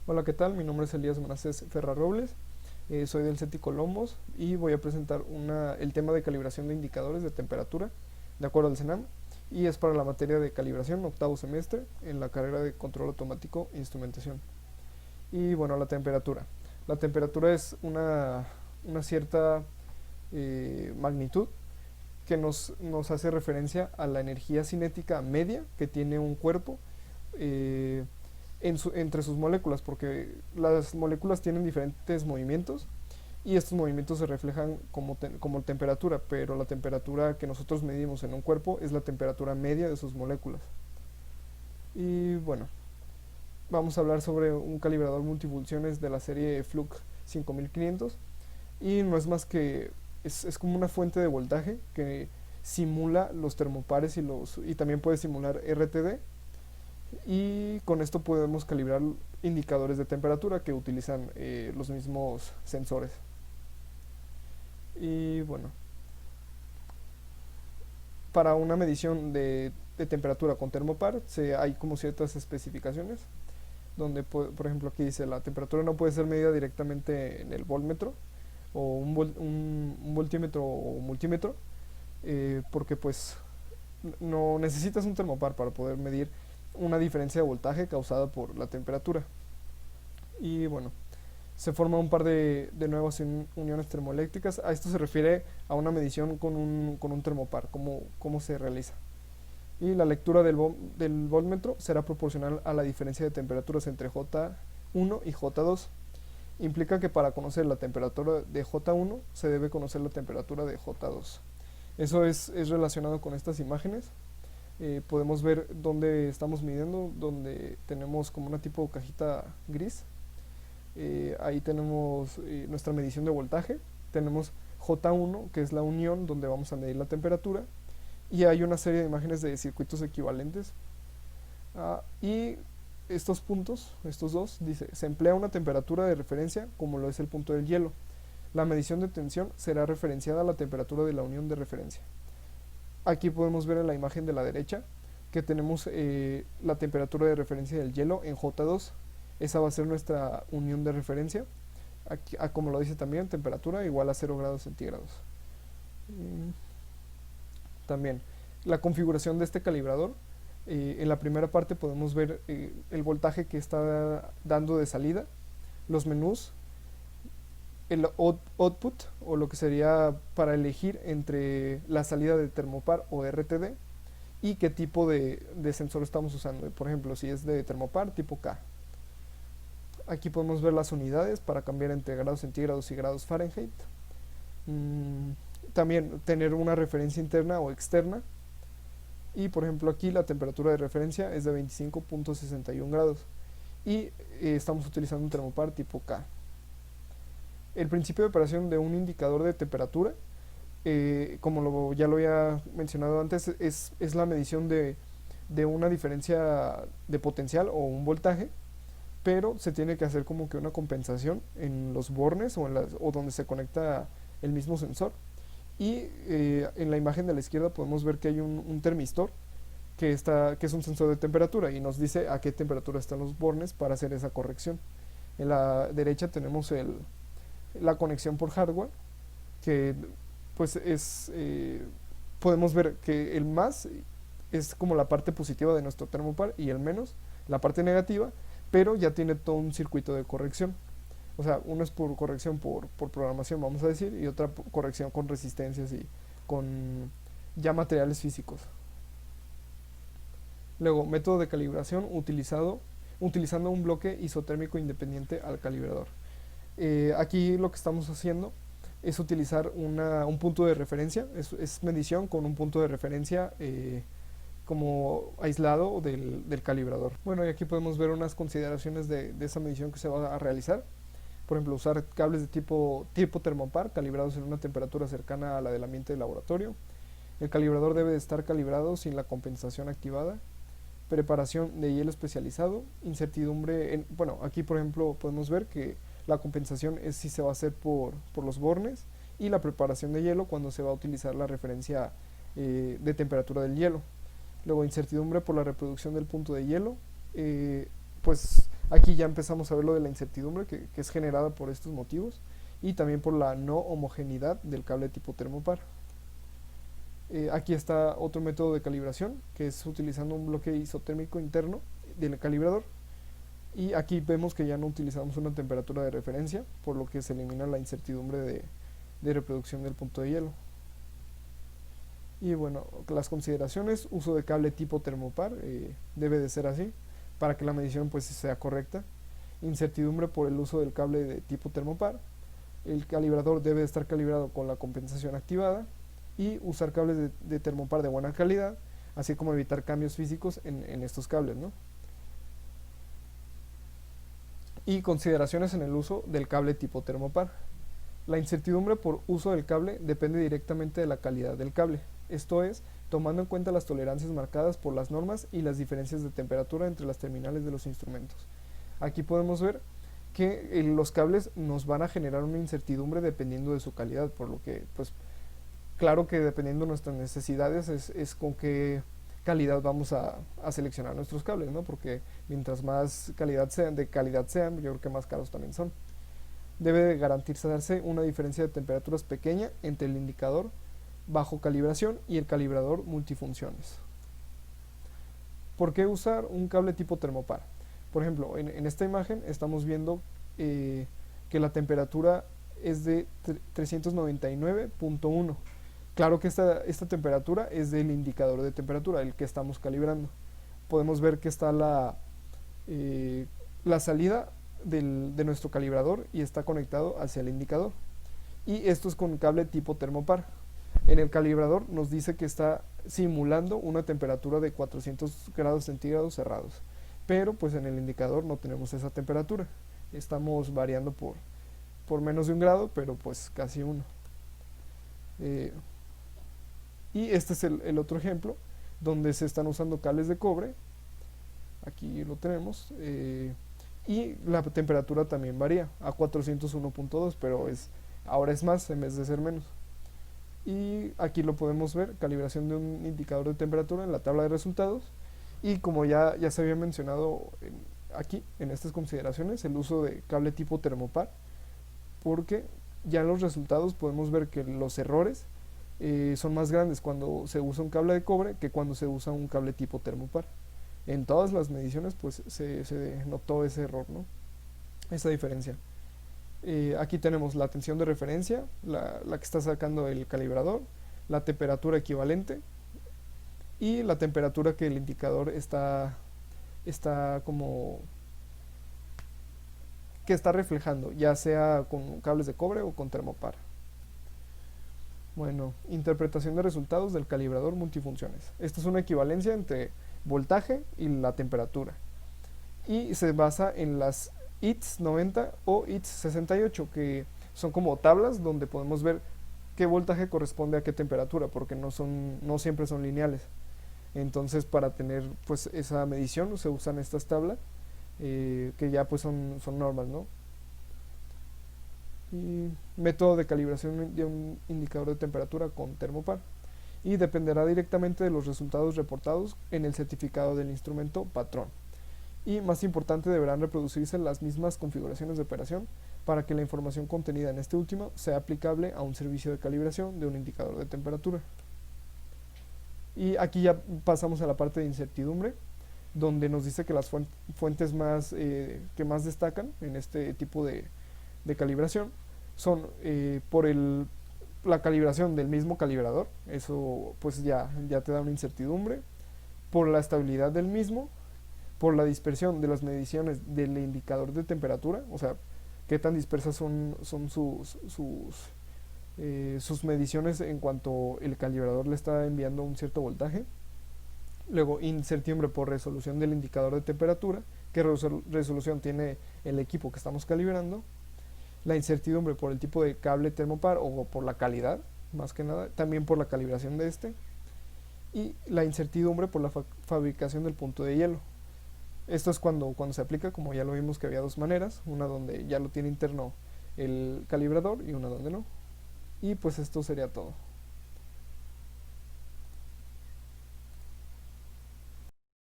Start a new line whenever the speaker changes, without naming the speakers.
Hola, ¿qué tal? Mi nombre es Elías Manasés Ferrarrobles, soy del CETI Colombos y voy a presentar el tema de calibración de indicadores de temperatura de acuerdo al CENAM, y es para la materia de calibración, octavo semestre, en la carrera de control automático e instrumentación. Y bueno, la temperatura. La temperatura es una cierta magnitud que nos hace referencia a la energía cinética media que tiene un cuerpo eh, entre sus moléculas, porque las moléculas tienen diferentes movimientos y estos movimientos se reflejan como temperatura, pero la temperatura que nosotros medimos en un cuerpo es la temperatura media de sus moléculas. Y bueno, vamos a hablar sobre un calibrador multifunciones de la serie Fluke 5500, y no es más que es como una fuente de voltaje que simula los termopares y también puede simular RTD, y con esto podemos calibrar indicadores de temperatura que utilizan los mismos sensores. Y bueno, para una medición de temperatura con termopar hay como ciertas especificaciones, donde por ejemplo aquí dice: la temperatura no puede ser medida directamente en el voltmetro o un voltímetro o multímetro, porque pues no necesitas un termopar para poder medir una diferencia de voltaje causada por la temperatura. Y bueno, se forma un par de nuevas uniones termoeléctricas. A esto se refiere a una medición con un termopar, cómo se realiza. Y la lectura del voltmetro será proporcional a la diferencia de temperaturas entre J1 y J2. Implica que para conocer la temperatura de J1 se debe conocer la temperatura de J2. Eso es relacionado con estas imágenes. Podemos ver dónde estamos midiendo, donde tenemos como una tipo de cajita gris. Ahí tenemos nuestra medición de voltaje. Tenemos J1, que es la unión donde vamos a medir la temperatura, y hay una serie de imágenes de circuitos equivalentes. Y estos puntos, estos dos, dice: se emplea una temperatura de referencia como lo es el punto del hielo. La medición de tensión será referenciada a la temperatura de la unión de referencia. Aquí podemos ver en la imagen de la derecha que tenemos la temperatura de referencia del hielo en J2. Esa va a ser nuestra unión de referencia. Aquí, como lo dice también, temperatura igual a 0 grados centígrados. También la configuración de este calibrador. En la primera parte podemos ver el voltaje que está dando de salida, los menús, el output, o lo que sería para elegir entre la salida de termopar o RTD, y qué tipo de sensor estamos usando. Por ejemplo, si es de termopar, tipo K. Aquí podemos ver las unidades para cambiar entre grados centígrados y grados Fahrenheit. También tener una referencia interna o externa. Y por ejemplo aquí la temperatura de referencia es de 25.61 grados y estamos utilizando un termopar tipo K. El principio de operación de un indicador de temperatura, como ya lo había mencionado antes, es la medición de una diferencia de potencial o un voltaje, pero se tiene que hacer como que una compensación en los bornes o donde se conecta el mismo sensor. Y en la imagen de la izquierda podemos ver que hay un termistor que es un sensor de temperatura y nos dice a qué temperatura están los bornes para hacer esa corrección. En la derecha tenemos la conexión por hardware, que pues podemos ver que el más es como la parte positiva de nuestro termopar y el menos la parte negativa, pero ya tiene todo un circuito de corrección. O sea, uno es por corrección por programación, vamos a decir, y otra corrección con resistencias y con ya materiales físicos. Luego, método de calibración utilizando un bloque isotérmico independiente al calibrador. Aquí lo que estamos haciendo es utilizar un punto de referencia, es medición con un punto de referencia como aislado del calibrador. Bueno, y aquí podemos ver unas consideraciones de esa medición que se va a realizar. Por ejemplo, usar cables de tipo termopar calibrados en una temperatura cercana a la del ambiente de laboratorio. El calibrador debe de estar calibrado sin la compensación activada. Preparación de hielo especializado. Incertidumbre. Bueno, aquí por ejemplo podemos ver que la compensación es si se va a hacer por los bornes, y la preparación de hielo cuando se va a utilizar la referencia de temperatura del hielo. Luego, incertidumbre por la reproducción del punto de hielo. Pues Aquí ya empezamos a ver lo de la incertidumbre que es generada por estos motivos y también por la no homogeneidad del cable tipo termopar. Aquí está otro método de calibración, que es utilizando un bloque isotérmico interno del calibrador. Y aquí vemos que ya no utilizamos una temperatura de referencia, por lo que se elimina la incertidumbre de reproducción del punto de hielo. Y bueno, las consideraciones: uso de cable tipo termopar, debe de ser así para que la medición pues sea correcta. Incertidumbre por el uso del cable de tipo termopar. El calibrador debe estar calibrado con la compensación activada y usar cables de termopar de buena calidad, así como evitar cambios físicos en estos cables, ¿no? Y consideraciones en el uso del cable tipo termopar. La incertidumbre por uso del cable depende directamente de la calidad del cable, esto es, tomando en cuenta las tolerancias marcadas por las normas y las diferencias de temperatura entre las terminales de los instrumentos. Aquí podemos ver que los cables nos van a generar una incertidumbre dependiendo de su calidad, por lo que pues claro que dependiendo de nuestras necesidades es con qué calidad vamos a seleccionar nuestros cables, ¿no? Porque mientras más de calidad sean, yo creo que más caros también son. Debe de garantizarse una diferencia de temperaturas pequeña entre el indicador bajo calibración y el calibrador multifunciones. ¿Por qué usar un cable tipo termopar? Por ejemplo, en esta imagen estamos viendo que la temperatura es de 399.1. Claro que esta temperatura es del indicador de temperatura, el que estamos calibrando. Podemos ver que está la salida de nuestro calibrador y está conectado hacia el indicador. Y esto es con cable tipo termopar. En el calibrador nos dice que está simulando una temperatura de 400 grados centígrados cerrados, pero pues en el indicador no tenemos esa temperatura, estamos variando por menos de un grado, pero pues casi uno. Y este es el otro ejemplo donde se están usando cables de cobre. Aquí lo tenemos. Y la temperatura también varía a 401.2, pero ahora es más en vez de ser menos. Y aquí lo podemos ver, calibración de un indicador de temperatura en la tabla de resultados. Y como ya se había mencionado aquí en estas consideraciones, el uso de cable tipo termopar, porque ya en los resultados podemos ver que los errores son más grandes cuando se usa un cable de cobre que cuando se usa un cable tipo termopar. En todas las mediciones pues se notó ese error, ¿no? Esa diferencia. Aquí tenemos la tensión de referencia, la que está sacando el calibrador, la temperatura equivalente y la temperatura que el indicador está como que está reflejando, ya sea con cables de cobre o con termopar. Bueno, interpretación de resultados del calibrador multifunciones. Esta es una equivalencia entre voltaje y la temperatura. Y se basa en las ITS 90 o ITS 68, que son como tablas donde podemos ver qué voltaje corresponde a qué temperatura, porque no siempre son lineales. Entonces, para tener pues esa medición se usan estas tablas que ya pues son normas, ¿no? Y método de calibración de un indicador de temperatura con termopar, y dependerá directamente de los resultados reportados en el certificado del instrumento patrón. Y más importante, deberán reproducirse las mismas configuraciones de operación para que la información contenida en este último sea aplicable a un servicio de calibración de un indicador de temperatura. Y aquí ya pasamos a la parte de incertidumbre, donde nos dice que las fuentes que más destacan en este tipo de calibración son por la calibración del mismo calibrador, eso pues ya te da una incertidumbre, por la estabilidad del mismo, por la dispersión de las mediciones del indicador de temperatura, o sea, qué tan dispersas son sus mediciones en cuanto el calibrador le está enviando un cierto voltaje. Luego, incertidumbre por resolución del indicador de temperatura, qué resolución tiene el equipo que estamos calibrando. La incertidumbre por el tipo de cable termopar o por la calidad, más que nada, también por la calibración de este. Y la incertidumbre por la fabricación del punto de hielo. Esto es cuando se aplica, como ya lo vimos que había dos maneras, una donde ya lo tiene interno el calibrador y una donde no. Y pues esto sería todo.